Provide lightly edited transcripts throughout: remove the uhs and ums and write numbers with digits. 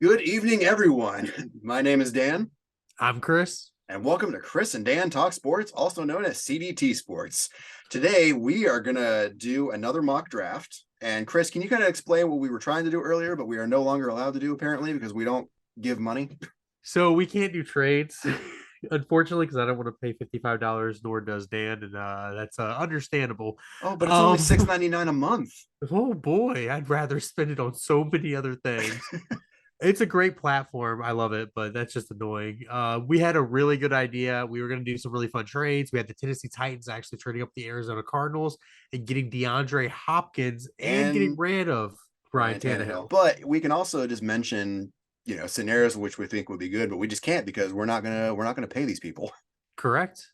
Good evening, everyone. My name is Dan, I'm Chris. and welcome to Chris and Dan Talk Sports, also known as CDT Sports. Today, we are going to do another mock draft. And Chris, can you kind of explain what we were trying to do earlier, but we are no longer allowed to do apparently because we don't give money? So we can't do trades, unfortunately, because I don't want to pay $55, nor does Dan, and that's understandable. Oh, but it's only Um, $6.99 a month. oh boy, I'd rather spend it on so many other things. It's a great platform. I love it, but that's just annoying. We had a really good idea. We were going to do some really fun trades. We had the Tennessee Titans actually trading up the Arizona Cardinals and getting DeAndre Hopkins and getting And rid of Ryan Ryan Tannehill. Tannehill. But we can also just mention, scenarios which we think would be good, but we just can't because we're not gonna pay these people. Correct.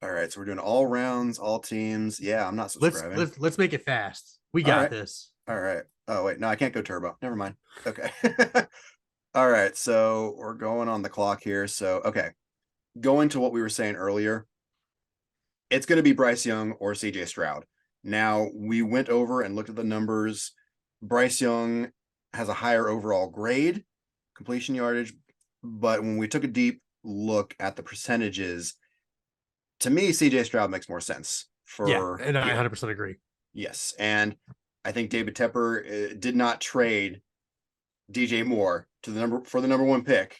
All right, so we're doing all rounds, all teams. Yeah, I'm not Let's subscribing. let's let's make it fast. We All got right. this. All right. Oh wait, no, I can't go turbo. Never mind. Okay. All right, so we're going on the clock here. So okay, going to what we were saying earlier, it's going to be Bryce Young or CJ Stroud. Now we went over and looked at the numbers. Bryce Young has a higher overall grade, completion yardage, but when we took a deep look at the percentages, to me, CJ Stroud makes more sense Yeah, for and I here. 100% agree. Yes, and I think David Tepper did not trade DJ Moore to the number one pick. To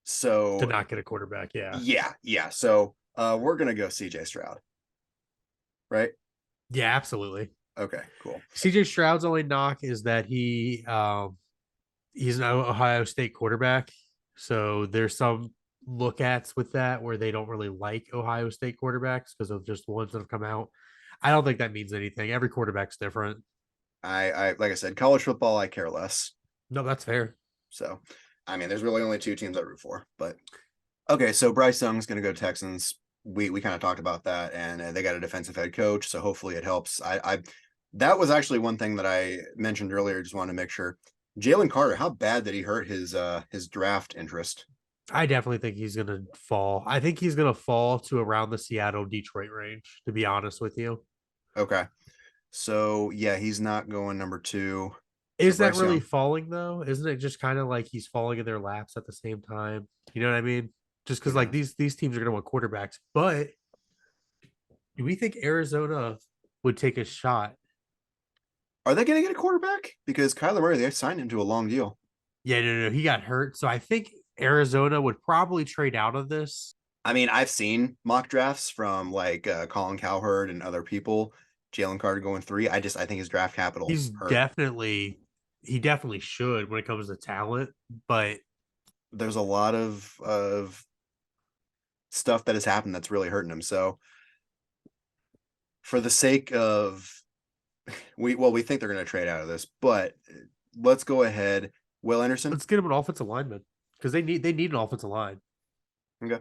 So not get a quarterback. Yeah. yeah. So we're gonna go CJ Stroud, right? Yeah, absolutely. Okay, cool. CJ Stroud's only knock is that he's an Ohio State quarterback. So there's some look ats with that where they don't really like Ohio State quarterbacks because of just the ones that have come out. I don't think that means anything. Every quarterback's different. I like I said, college football, I care less. No, that's fair. So I mean, there's really only two teams I root for. But okay, so Bryce Young's gonna go Texans. We kind of talked about that, and they got a defensive head coach, so hopefully it helps. I that was actually one thing that I mentioned earlier. Just wanted to make sure. Jalen Carter, how bad did he hurt his draft interest? I definitely think he's going to fall. I think he's going to fall to around the Seattle Detroit range, to be honest with you. Okay, so yeah, he's not going number two. So Is that Bryce really Young. falling though? Isn't it just kind of like he's falling in their laps at the same time? You know what I mean? Just because like Mhm. these teams are going to want quarterbacks, but do we think Arizona would take a shot? Are they going to get a quarterback? Because Kyler Murray, they signed him to a long deal. Yeah, no, he got hurt, so I think Arizona would probably trade out of this. I mean, I've seen mock drafts from like Colin Cowherd and other people. Jalen Carter going three. I think his draft capital He's hurt. definitely he definitely should when it comes to talent, but There's a lot of stuff that has happened that's really hurting him. So for the sake of we think they're going to trade out of this, but let's go ahead. Will Anderson. let's get him an offensive lineman because they need an offensive line. Okay.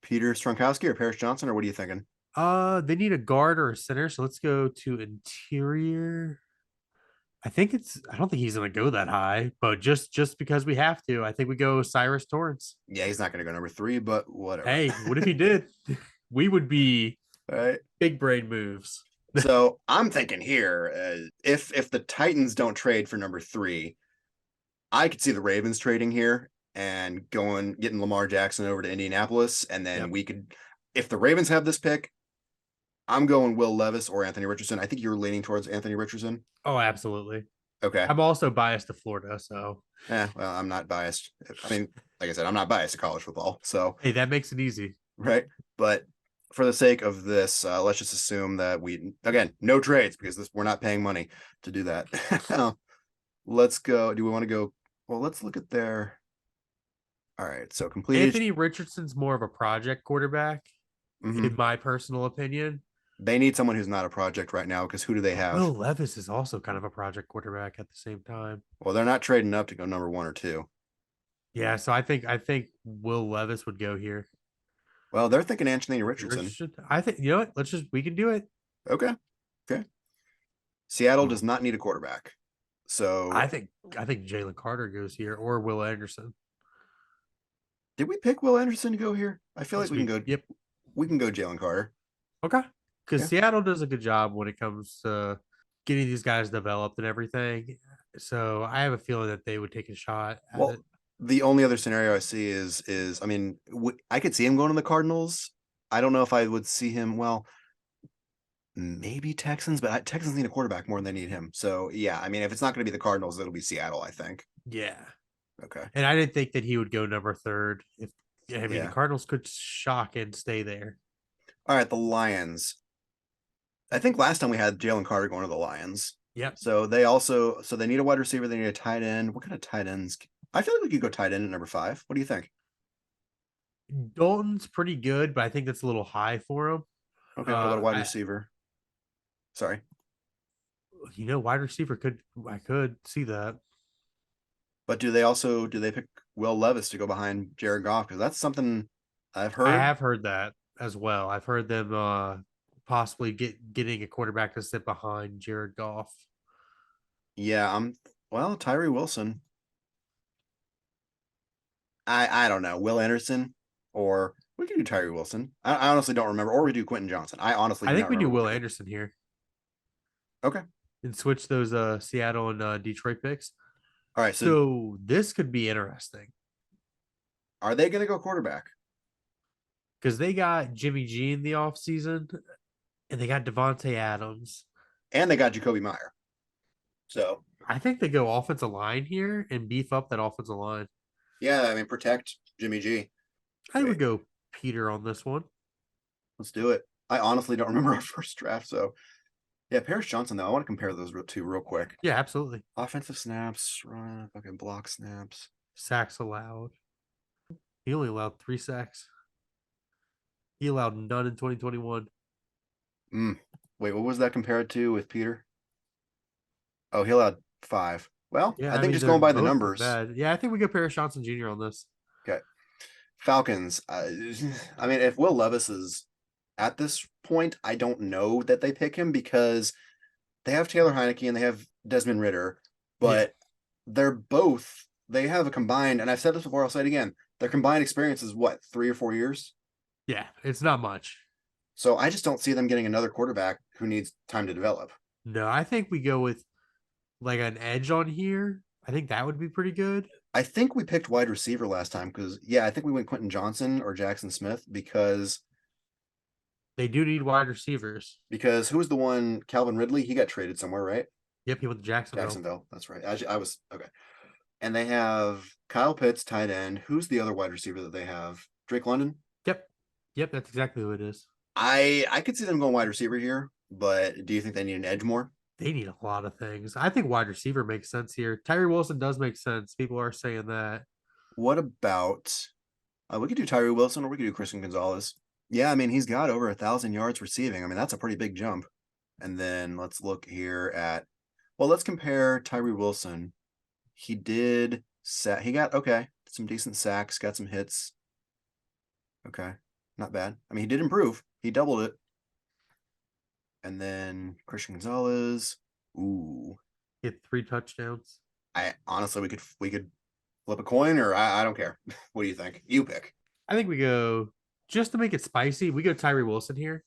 Peter Stronkowski or Paris Johnson, or what are you thinking? They need a guard or a center, so let's go to interior. I don't think he's gonna go that high, but just because we have to, I think we go Cyrus Torrance. Yeah, he's not going to go number three, but whatever. Hey, what if he did? We would be All right. big brain moves. So I'm thinking here, if the Titans don't trade for number three, I could see the Ravens trading here and getting Lamar Jackson over to Indianapolis, and then Yep. we could, if the Ravens have this pick, I'm going Will Levis or Anthony Richardson. I think you're leaning towards Anthony Richardson. Oh, absolutely. Okay. I'm also biased to Florida, so Well, I'm not biased. I mean, like I said, I'm not biased to college football. So, hey, that makes it easy. right. But for the sake of this, let's just assume that again, no trades because we're not paying money to do that. Let's go. Do we want to go? Well, let's look at their. All right. So completed. Anthony Richardson's more of a project quarterback, in Mhm. my personal opinion. They need someone who's not a project right now because who do they Will have? Levis is also kind of a project quarterback at the same time. Well, they're not trading up to go number one or two. Yeah, so I think Will Levis would go here. Well, they're thinking Anthony Richardson. Richardson, I think you know what? We can do it. Okay. Okay. Seattle does not need a quarterback. I So think I think Jalen Carter goes here or Will Anderson. did we pick Will Anderson to go here? I feel like Yes, we can we go. yep. we can go Jalen Carter. Okay. Because Yeah. Seattle does a good job when it comes to getting these guys developed and everything. So I have a feeling that they would take a shot at Well, it. the only other scenario I see is I mean, I could see him going to the Cardinals. I don't know if I would see him. Well, maybe Texans, but Texans need a quarterback more than they need him. So yeah, I mean, if it's not going to be the Cardinals, it'll be Seattle, I think. Yeah. Okay. And I didn't think that he would go number third. If I mean the Yeah. Cardinals could shock and stay there. All right, the Lions. I think last time we had Jalen Carter going to the Lions. Yep. So they need a wide receiver. They need a tight end. What kind of tight ends? I feel like we could go tight end at number 5. What do you think? Dalton's pretty good, but I think that's a little high for him. Okay, what about a wide I, receiver? Sorry. wide receiver I could see that. But do they pick Will Levis to go behind Jared Goff? Because that's something I've I heard. have heard that as well. I've heard them possibly getting a quarterback to sit behind Jared Goff. Yeah, well, Tyree Wilson. I don't know. Will Anderson, or we could do Tyree Wilson. I honestly don't remember. Or we do Quentin Johnson. I honestly I do think not we do remember what Will we do. Anderson here Okay. and switch those Seattle and Detroit picks. All right. So So this could be interesting are they going to go quarterback? because they got Jimmy G in the offseason and they got Devontae Adams. And they got Jacoby Meyer. So I think they go offensive line here and beef up that offensive line. yeah, I mean, protect Jimmy G. I Wait, would go Peter on this one. let's do it. I honestly don't remember our first draft. So yeah, Paris Johnson, though. I want to compare those two real quick. Yeah, absolutely. Offensive snaps, run, fucking block snaps. Sacks allowed. He only allowed 3 sacks. He allowed none in 2021. Wait, what was that compared to with Peter? Oh, he allowed 5. Well, Yeah, I I think mean, just they're going by the both not numbers. bad. Yeah, I think we go Paris Johnson Jr. on this. Okay. Falcons. I mean, if Will Levis is at this point, I don't know that they pick him because they have Taylor Heineke and they have Desmond Ritter, but they have a combined, and I've said this before, I'll say it again. Their combined experience is what, 3 or 4 years? Yeah, it's not much. So I just don't see them getting another quarterback who needs time to develop. No, I think we go with like an edge on here. I think that would be pretty good. I think we picked wide receiver last time because, yeah, I think we went Quentin Johnson or Jackson Smith because They do need wide receivers. who was the one, Calvin Ridley? He got traded somewhere, right? Yep, he went to Jacksonville. Jacksonville. That's right. I was okay. And they have Kyle Pitts, tight end. Who's the other wide receiver that they have? Drake London. Yep, that's exactly who it is. I could see them going wide receiver here, but do you think they need an edge more? They need a lot of things. I think wide receiver makes sense here. Tyree Wilson does make sense. People are saying that. What about we could do Tyree Wilson or we could do Christian Gonzalez. Yeah, I mean he's got over 1,000 yards receiving. I mean that's a pretty big jump. And then let's look here at let's compare Tyree Wilson. He got some decent sacks, got some hits. Okay, not bad. I mean he did improve. He doubled it. And then Christian Gonzalez. Ooh. He had 3 touchdowns. I honestly we could flip a coin or I don't care. What do you think? You pick. I think we go just to make it spicy. We go Tyree Wilson here,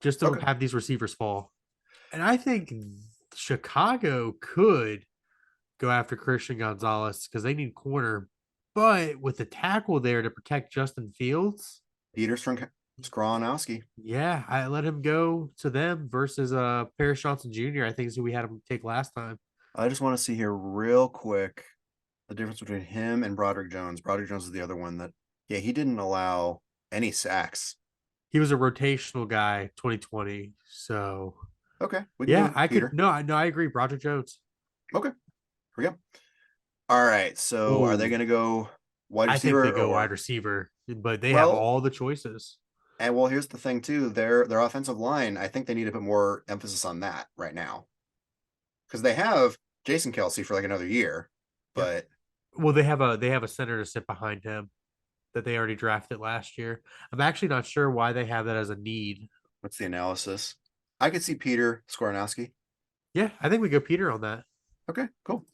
just to Okay. have these receivers fall. And I think Chicago could go after Christian Gonzalez because they need corner, but with the tackle there to protect Justin Fields, Peter Skronowski. yeah, I let him go to them versus Paris Johnson Jr. I think is who we had him take last time. I just want to see here real quick the difference between him and Broderick Jones. Broderick Jones is the other one that, yeah, he didn't allow any sacks. He was a rotational guy 2020. So okay, yeah, I Peter. I agree. Broderick Jones. Okay, here we go. All right, so are they going to go wide receiver? I think they go wide receiver, but they have all the choices. And here's the thing too: their offensive line. I think they need to put more emphasis on that right now because they have Jason Kelce for like another year, but they have a center to sit behind him that they already drafted last year. I'm actually not sure why they have that as a need. What's the analysis? I could see Peter Skoronowski. Yeah, I think we go Peter on that. Okay, cool.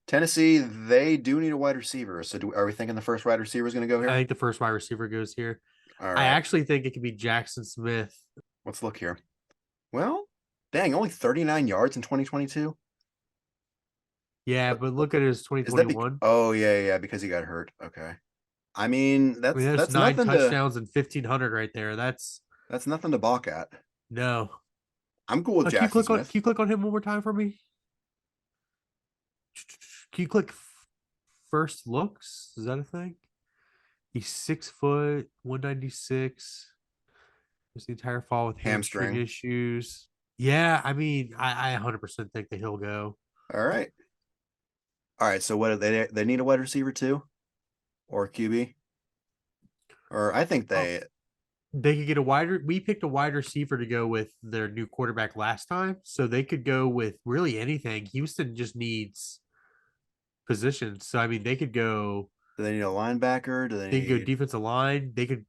Tennessee, they do need a wide receiver. So are we thinking the first wide receiver is going to go here? I think the first wide receiver goes here. All I right, actually think it could be Jackson Smith. let's look here. Well, dang, only 39 yards in 2022. Yeah, But but look at his is that 2021. oh yeah, yeah, because he got hurt. Okay. I mean, I mean, there's that's nine nothing to touchdowns and 1,500 right there. that's nothing to balk at. No. I'm cool with Jackson Smith. Can you click on him one more time for me? Can you click first looks? Is that a thing? He's 6 foot, 196. Just the entire fall with hamstring Hamstring. issues. Yeah, I mean, I 100% think that he'll go. All right. All right. So what do they need a wide receiver too? Or QB? Or I think Oh, they they could get a wider. We picked a wide receiver to go with their new quarterback last time, so they could go with really anything. Houston just needs positions, so I mean, do they need a linebacker? Do they they could go need defensive line. They could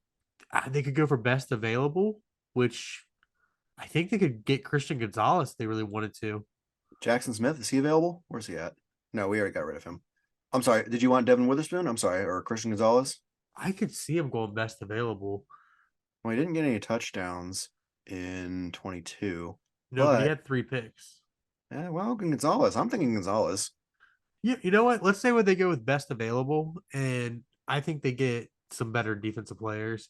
go for best available, which I think they could get Christian Gonzalez if they really wanted to. Jackson Smith? Is he available? Where's he at? No, we already got rid of him. I'm sorry. Did you want Devin Witherspoon? I'm sorry, or Christian Gonzalez? I could see him going best available. Well, he didn't get any touchdowns in 22, No, but he but had 3 picks. well, Gonzalez. I'm thinking Gonzalez. Yeah, you know what? Let's say when they go with best available, and I think they get some better defensive players.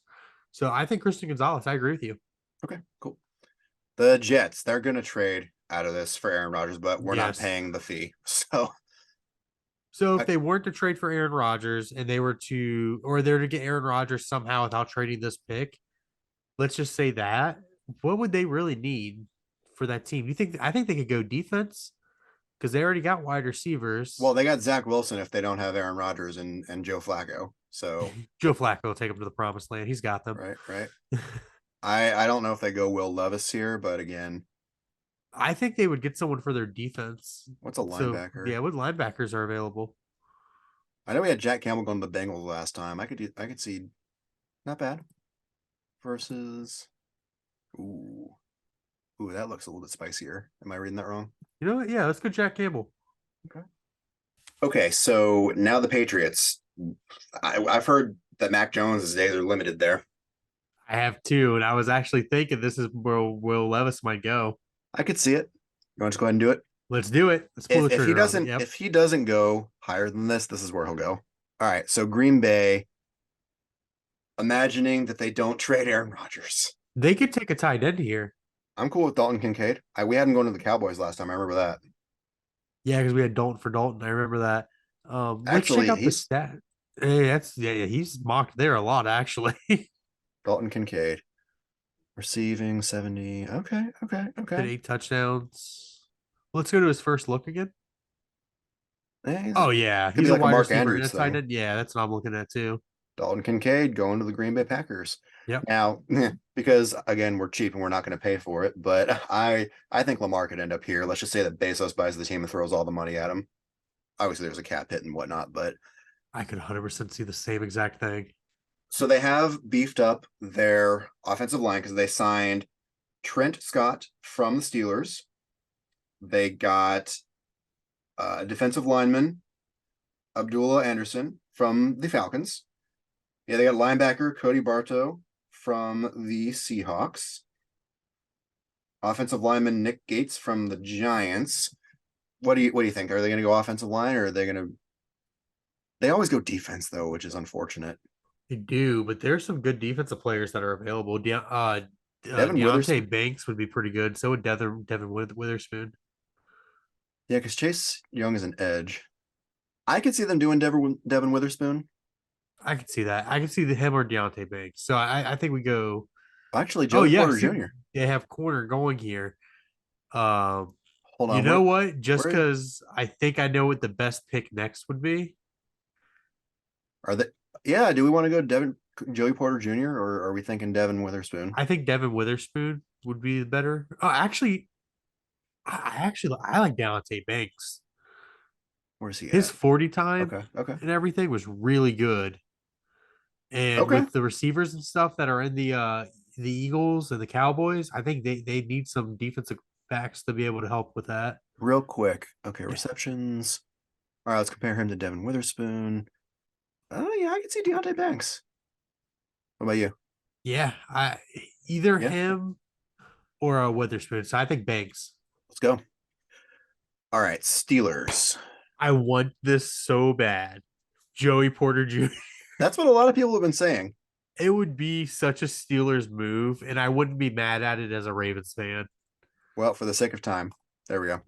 So I think Christian Gonzalez. I agree with you. Okay, cool. The Jets, they're gonna trade out of this for Aaron Rodgers, but we're not Yes. paying the fee. So So if I, they weren't to trade for Aaron Rodgers and they were to, or they're to get Aaron Rodgers somehow without trading this pick, let's just say that, what would they really need for that team? You think? I think they could go defense because they already got wide well, receivers. they got Zach Wilson if they don't have Aaron Rodgers and Joe Flacco. So Joe Flacco will take them to the promised land. He's got them. right, right. I don't know if they go Will Levis here, but again, I think they would get someone for their defense. what's a So linebacker? yeah, what linebackers are available? I know we had Jack Campbell going to the Bengals last time. I could see not bad versus ooh. Ooh, that looks a little bit spicier. Am I reading that wrong? You know what? Yeah, let's go Jack Campbell. Okay. Okay, so now the Patriots. I've heard that Mac Jones' days are limited there. I have two, and I was actually thinking this is where Will Levis might go. I could see it. You want to go ahead and do it? Let's do it. Let's pull the trigger on it. Yep. If he doesn't go higher than this is where he'll go. All right. So Green Bay, imagining that they don't trade Aaron Rodgers. They could take a tight end here. I'm cool with Dalton Kincaid. We had him going to the Cowboys last time. I remember that. Yeah, because we had Dalton for Dalton. I remember that. Let's check Actually, out the he's stat. Hey, he's mocked there a lot, actually. Dalton Kincaid. Receiving 70. Okay, okay, Had okay. 8 touchdowns. Let's go to his first look again. He's, Oh yeah, could he's be a like a wide Mark receiver and a Andrews tight thing. end. Yeah, that's what I'm looking at too. Dalton Kincaid going to the Green Bay Packers. Yep. Now, because again, we're cheap and we're not going to pay for it, but I think Lamar could end up here. Let's just say that Bezos buys the team and throws all the money at him. Obviously, there's a cap hit and whatnot, but I could 100% see the same exact thing. so they have beefed up their offensive line because they signed Trent Scott from the Steelers. They got defensive lineman Abdullah Anderson from the Falcons. Yeah, they got linebacker Cody Bartow from the Seahawks. Offensive lineman Nick Gates from the Giants. What do you think? Are they going to go offensive line or are they going to? They always go defense though, which is unfortunate. They do, but there's some good defensive players that are available. Devin Deontay Witherspoon. Banks would be pretty good. So would Devin Witherspoon. Yeah, because Chase Young is an edge. I could see them doing Devin Witherspoon. I could see that. I could see him or Deontay Banks. So I think we go. Actually, Oh Joey yeah, Porter see, Jr. they have corner going here. Um, Hold you on, know what? Just where because I think I know what the best pick next would be. are they? Yeah, do we want to go Joey Porter Jr. or are we thinking Devin Witherspoon? I think Devin Witherspoon would be better. Oh, actually, I like Deontay Banks. Where's he His at? 40 time Okay, okay, and everything was really good. And okay. with the receivers and stuff that are in the Eagles and the Cowboys, I think they need some defensive backs to be able to help with that. Real quick. Okay, Yeah. receptions. All right, let's compare him to Devin Witherspoon. Oh yeah, I can see Deontay Banks. What about you? Yeah, I either Yeah, him or a Witherspoon. So I think Banks. let's go. All right, Steelers. I want this so bad. Joey Porter Jr. That's what a lot of people have been saying. It would be such a Steelers move, and I wouldn't be mad at it as a Ravens fan. Well, for the sake of time, there we go.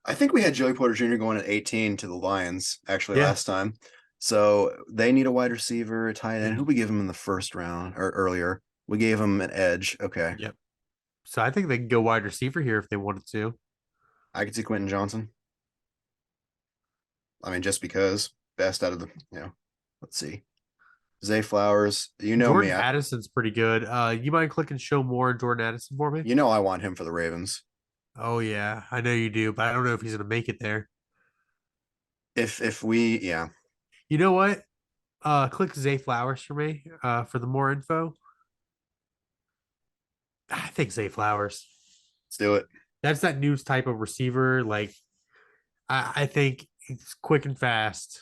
I think we had Joey Porter Jr. going at 18 to the Lions actually Yeah. last time. So they need a wide receiver, a tight end. Who we give him in the first round or earlier? We gave him an edge. Okay. Yep. So I think they can go wide receiver here if they wanted to. I could see Quentin Johnson. I mean, just because best out of let's see. Zay Flowers, you know me. Jordan Addison's pretty good. You mind clicking show more on Jordan Addison for me? You know I want him for the Ravens. Oh yeah, I know you do, but I don't know if he's gonna make it there. If we, yeah, You know what? Click Zay Flowers for me. For the more info. I think Zay Flowers. let's do it. That's that news type of receiver. Like I think it's quick and fast.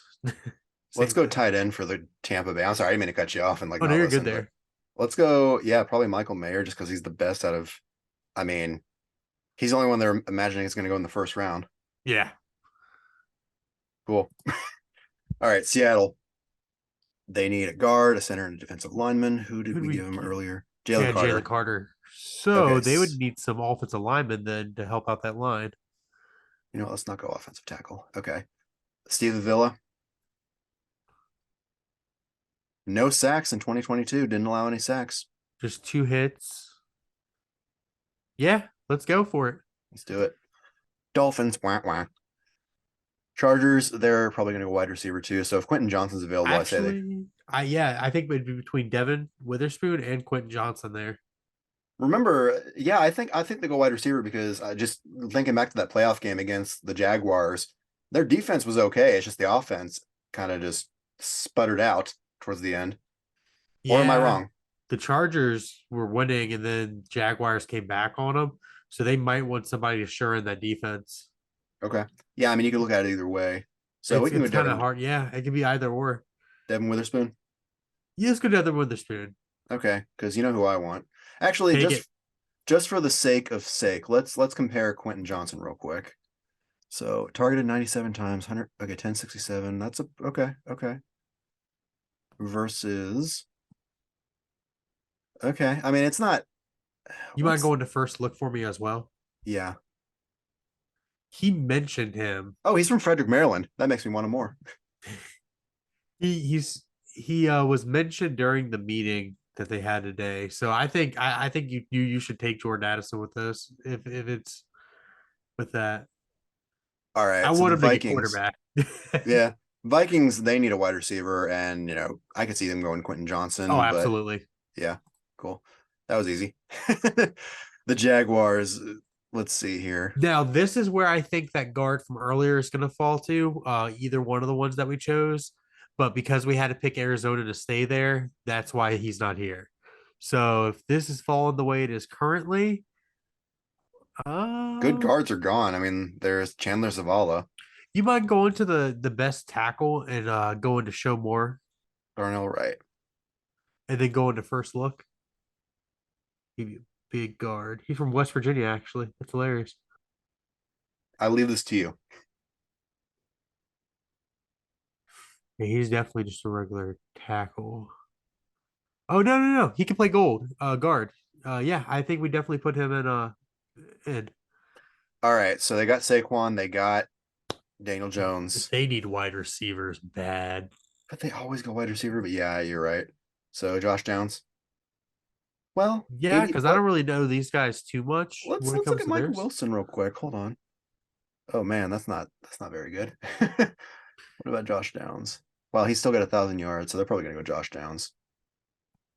Let's Same go thing. tight end for the Tampa Bay. I'm sorry, I didn't mean to cut you off and like Oh no, not you're good listen, but there. let's go. Yeah, probably Michael Mayer just because he's the best out of. I mean, he's the only one they're imagining is going to go in the first round. Yeah. Cool. All right, Seattle. They need a guard, a center, and a defensive lineman. Who did Who'd we we give him get? earlier? Jalen Yeah, Jalen Carter. Carter. Okay, So they would need some offensive linemen then to help out that line. you know, let's not go offensive tackle. Okay, Steve Villa. No sacks in 2022. Didn't allow any sacks. Just two hits. Yeah, let's go for it. Let's do it. Dolphins. Wah, wah. Chargers. They're probably going to go wide receiver too. So if Quentin Johnson's available, I say they Actually, I think it'd be between Devin Witherspoon and Quentin Johnson there. remember. Yeah, I think they go wide receiver because just thinking back to that playoff game against the Jaguars, their defense was okay. It's just the offense kind of just sputtered out towards the end. Or am I Yeah, wrong? the Chargers were winning, and then Jaguars came back on them, so they might want somebody to shore in that defense. Okay. Yeah, I mean you can look at it either way. So we It's can go it's kind of Devin hard. Yeah, it could be either or. Devin Witherspoon. Yeah, let's go Devin Witherspoon. Okay, because you know who I want. Actually, Take it. just for the sake of sake, let's compare Quentin Johnson real quick. So targeted 97 times, 100. Okay, 1067. That's a okay. Versus okay. I mean, it's not. You mind What's going to first look for me as well? yeah. He mentioned him. Oh, he's from Frederick, Maryland. That makes me want him more. He was mentioned during the meeting that they had today. So I think you should take Jordan Addison with this if it's with that. All I right. So want the him to get Vikings. quarterback. Yeah. Vikings, they need a wide receiver, and I could see them going Quentin Oh, Johnson, but absolutely. yeah, cool. That was easy. The Jaguars, let's see here. Now this is where I think that guard from earlier is going to fall to. Either one of the ones that we chose, but because we had to pick Arizona to stay there, that's why he's not here. So if this is falling the way it is currently, Good uh, guards are gone. I mean, there's Chandler Zavala, you mind going to the best tackle and going to show more Darnell Wright. and then going to first look. Give you a big guard. He's from West Virginia, actually. That's hilarious. I leave this to you. Yeah, he's definitely just a regular tackle. Oh no. He can play gold, guard. Yeah, I think we definitely put him in. All right. So they got Saquon, they got Daniel Jones, They need wide receivers bad. but they always go wide receiver. But yeah, you're right. So Josh Downs. Well, Yeah, 80, because I don't really know these guys too much when it let's look comes at to Michael theirs. Wilson real quick. Hold on. Oh man, that's not very good. What about Josh Downs? Well, he's still got 1,000 yards, so they're probably gonna go Josh Downs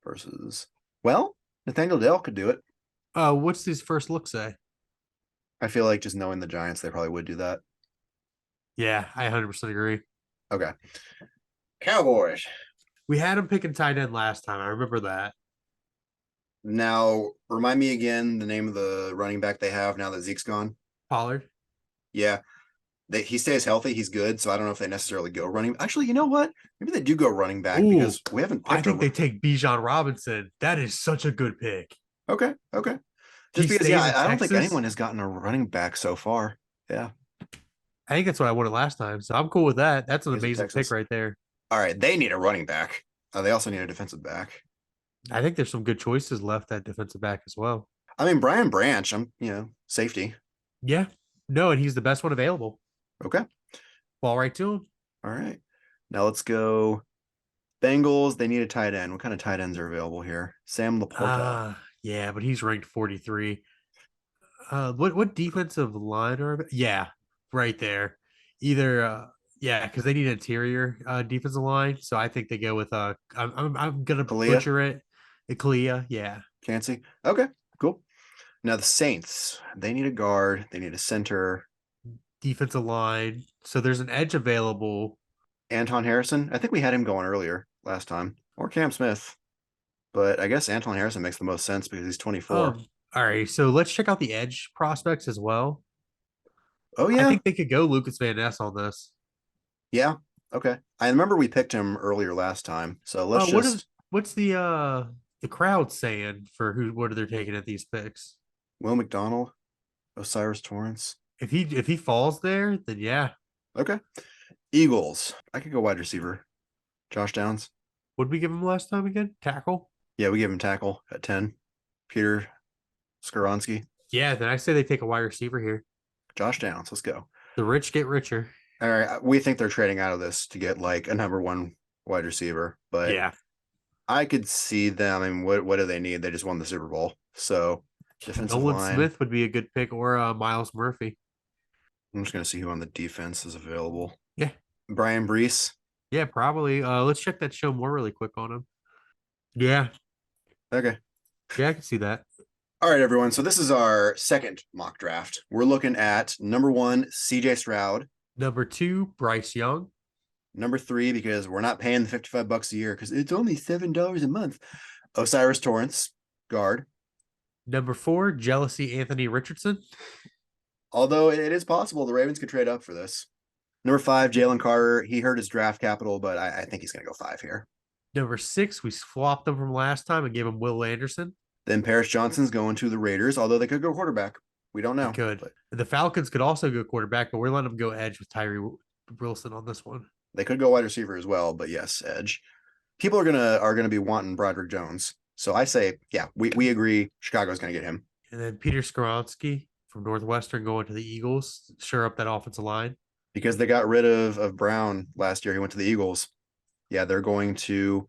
versus well, Nathaniel Dell could do it. What's his first look say? I feel like just knowing the Giants, they probably would do that. Yeah, I 100% agree. Okay. Cowboys. We had him picking tight end last time. I remember that. Now, remind me again the name of the running back they have now that Zeke's gone. Pollard. Yeah. he stays healthy, he's good. So I don't know if they necessarily go running. Actually, you know what? Maybe they do go running back Ooh, because we haven't I picked a. think they take Bijan Robinson. That is such a good pick. Okay, okay. He Just because, yeah, stays in I don't think Texas. anyone has gotten a running back so far. Yeah, I think that's what I wanted last time. So I'm cool with that. That's an he's in amazing pick Texas. right there. All right, they need a running back. They also need a defensive back. I think there's some good choices left at defensive back as well. I mean, Brian Branch, safety. Yeah. No, and he's the best one available. Okay. Ball right to him. All right. Now let's go Bengals. They need a tight end. What kind of tight ends are available here? Sam Laporta. Yeah, but he's ranked 43. What defensive line are yeah, right there. Either yeah, because they need interior defensive line. So I think they go with I'm gonna Kalia, butcher it. Ikalia, yeah. Chansey. Okay, cool. Now the Saints. They need a guard. They need a center. Defensive line. So there's an edge available. Anton Harrison. I think we had him going earlier last time. Or Cam Smith. But I guess Anton Harrison makes the most sense because he's 24. All right, so let's check out the edge prospects as well. Oh I yeah. think they could go Lucas Van Ness on this. Yeah. Okay. I remember we picked him earlier last time. So let's What is just what's the crowd saying for who what are they taking at these picks? Will McDonald, Osiris Torrance. If he falls there, then yeah. Okay. Eagles. I could go wide receiver. Josh Downs. Would we give him last time again? Tackle? Yeah, we give him tackle at 10. Peter Skoronsky. Yeah, then I say they take a wide receiver here. Josh Downs. Let's go. The rich get richer. All right. We think they're trading out of this to get like a number one wide receiver, but Yeah. I could see them. I mean, what do they need? They just won the Super Bowl. So defensive Nolan line. Smith would be a good pick or Miles Murphy. I'm just gonna see who on the defense is available. Yeah. Brian Brees. Yeah, probably. Let's check that show more really quick on him. Yeah. Okay. Yeah, I can see that. All right, everyone. So this is our second mock draft. We're looking at number one, CJ Stroud. Number 2, Bryce Young. Number 3, because we're not paying the $55 a year because it's only $7 a month. Osiris Torrance, guard. Number 4, Jealousy Anthony Richardson. Although it is possible the Ravens could trade up for this. Number 5, Jalen Carter. He hurt his draft capital, but I think he's going to go 5 here. Number 6, we swapped him from last time and gave him Will Anderson. Then Paris Johnson's going to the Raiders, although they could go quarterback. We don't know. They could. But The Falcons could also go quarterback, but we're letting them go edge with Tyree Wilson on this one. they could go wide receiver as well, but yes, edge. People are gonna be wanting Broderick Jones. So I say, yeah, we agree. Chicago's gonna get him. And then Peter Skoronsky from Northwestern going to the Eagles, shore up that offensive line. Because they got rid of Brown last year. He went to the Eagles. Yeah, they're going to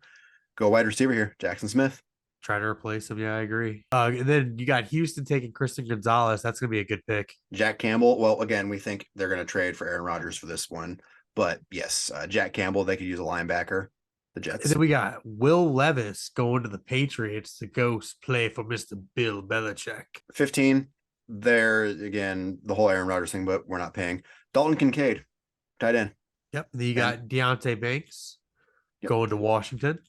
go wide receiver here. Jackson Smith. Try to replace him. Yeah, I agree. And then you got Houston taking Christian Gonzalez. That's going to be a good pick. Jack Campbell. Well, again, we think they're going to trade for Aaron Rodgers for this one. But yes, Jack Campbell, they could use a linebacker. The Jets. And then we got Will Levis going to the Patriots to go play for Mr. Bill Belichick. 15. There again, the whole Aaron Rodgers thing, but we're not paying. Dalton Kincaid, tight end. Yep. And then you got Deontay Banks going to Washington.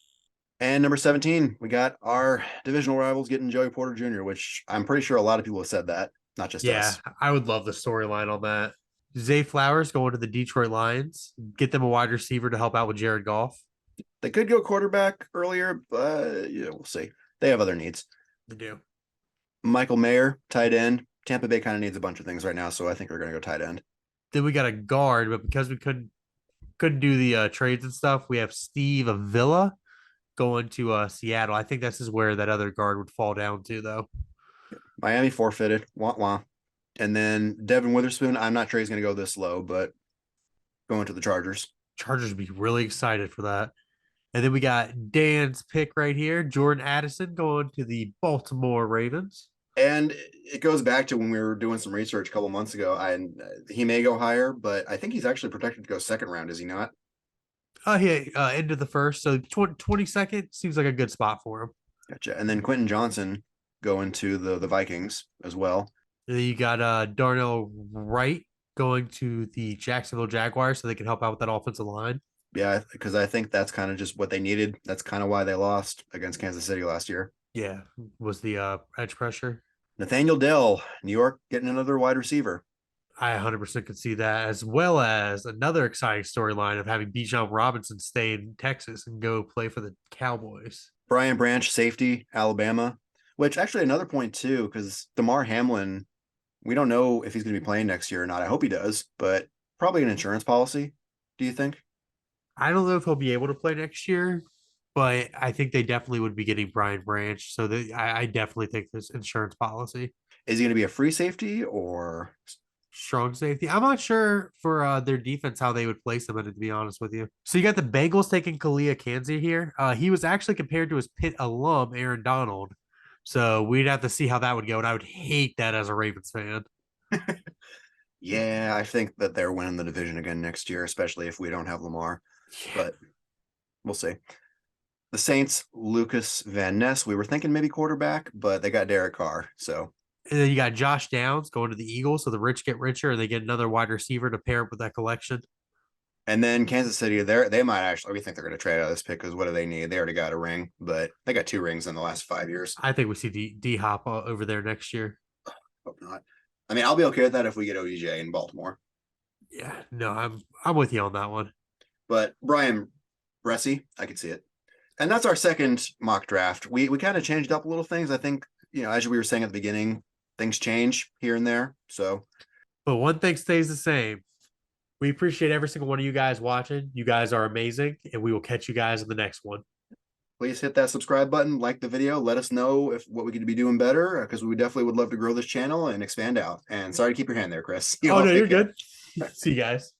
And number 17, we got our divisional rivals getting Joey Porter Jr., which I'm pretty sure a lot of people have said that, not just us. I would love the storyline on that. Zay Flowers going to the Detroit Lions. Get them a wide receiver to help out with Jared Goff. They could go quarterback earlier, but we'll see. They have other needs. They do. Michael Mayer, tight end. Tampa Bay kind of needs a bunch of things right now, so I think we're going to go tight end. Then we got a guard, but because we couldn't do the trades and stuff, we have Steve Avila going to Seattle. I think this is where that other guard would fall down to, though. Miami forfeited. Wah wah. And then Devin Witherspoon. I'm not sure he's going to go this low, but going to the Chargers. Chargers would be really excited for that. And then we got Dan's pick right here, Jordan Addison going to the Baltimore Ravens. And it goes back to when we were doing some research a couple months ago. He may go higher, but I think he's actually protected to go second round, is he not? End of the first. So 22nd seems like a good spot for him. Gotcha. And then Quentin Johnson going to the Vikings as well. And then you got Darnell Wright going to the Jacksonville Jaguars so they can help out with that offensive line. Yeah, because I think that's kind of just what they needed. That's kind of why they lost against Kansas City last year. Yeah, was the edge pressure. Nathaniel Dell, New York, getting another wide receiver. I 100% could see that, as well as another exciting storyline of having Bijan Robinson stay in Texas and go play for the Cowboys. Brian Branch, safety, Alabama, which actually another point too, because Damar Hamlin, we don't know if he's going to be playing next year or not. I hope he does, but probably an insurance policy. Do you think? I don't know if he'll be able to play next year, but I think they definitely would be getting Brian Branch. So I definitely think this insurance policy. Is he going to be a free safety or? Strong safety. I'm not sure for their defense how they would place him in it, to be honest with you. So you got the Bengals taking Kalia Kanzi here. He was actually compared to his Pitt alum, Aaron Donald. So we'd have to see how that would go. And I would hate that as a Ravens fan. Yeah, I think that they're winning the division again next year, especially if we don't have Lamar. But we'll see. The Saints, Lucas Van Ness. We were thinking maybe quarterback, but they got Derek Carr. So And then you got Josh Downs going to the Eagles. So the rich get richer and they get another wide receiver to pair up with that collection. and then Kansas City, they might actually. We think they're going to trade out of this pick because what do they need? They already got a ring, but they got 2 rings in the last 5 years. I think we see D Hop over there next year. Hope not. I mean, I'll be okay with that if we get ODJ in Baltimore. Yeah, no, I'm with you on that one. But Brian Bressie, I could see it. And that's our second mock draft. We kind of changed up a little things. I think, as we were saying at the beginning, things change here and there. So, but one thing stays the same. We appreciate every single one of you guys watching. You guys are amazing, and we will catch you guys in the next one. please hit that subscribe button, like the video, let us know if what we could be doing better, because we definitely would love to grow this channel and expand out. And sorry to keep your hand there, Chris. Oh, no, you're good. See you guys.